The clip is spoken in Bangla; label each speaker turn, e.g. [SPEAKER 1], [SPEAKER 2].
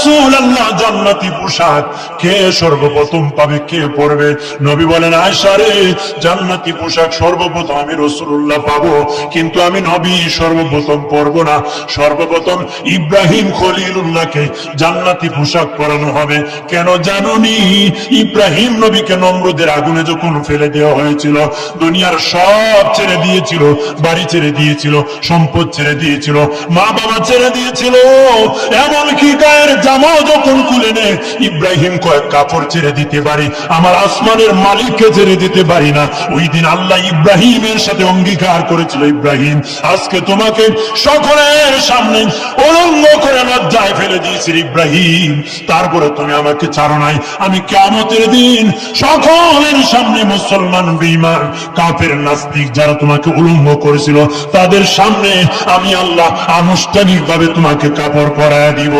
[SPEAKER 1] রাসূলুল্লাহ, জান্নাতি পোশাক কে সর্বপ্রথম পাবে, কে পরবে? নবী বলেন, আয়েশা রে, জান্নাতি পোশাক সর্বপ্রথম আমি রাসূলুল্লাহ পাবো, কিন্তু আমি নবী সর্বপ্রথম পরব না। সর্বপ্রথম ইব্রাহিম খলিলুল্লাহকে জান্নাতি পোশাক পরানো হবে। কেন জানুনি? ইব্রাহিম নবীকে নমরুদের আগুনে যখন ফেলে দেওয়া হয়েছিল, দুনিয়ার সব ছেড়ে দিয়েছিল, বাড়ি ছেড়ে দিয়েছিল, সম্পদ ছেড়ে দিয়েছিল, মা বাবা ছেড়ে দিয়েছিল, এমনকি গায়ের জামাও যখন খুলে নেয়, ইব্রাহিম কয়েক কাপড় ছেড়ে দিতে পারি, আমার আসমানের মালিককে ছেড়ে দিতে পারি না। ওই দিন আল্লাহ ইব্রাহিমের সাথে অঙ্গীকার করেছিল, ইব্রাহিম আজকে তোমাকে সকলের সামনে উলঙ্গ করে লজ্জায় ফেলে দিয়েছি ইব্রাহিম, তারপরে তুমি আমাকে ছাড়ো নাই। আমি কিয়ামতের দিন সকলের সামনে মুসলমান, বেঈমান, কাফের, নাস্তিক যারা তোমাকে উলঙ্গ করেছিল, তাদের সামনে আমি আল্লাহ আনুষ্ঠানিকভাবে তোমাকে কাপড় পরায় দিব।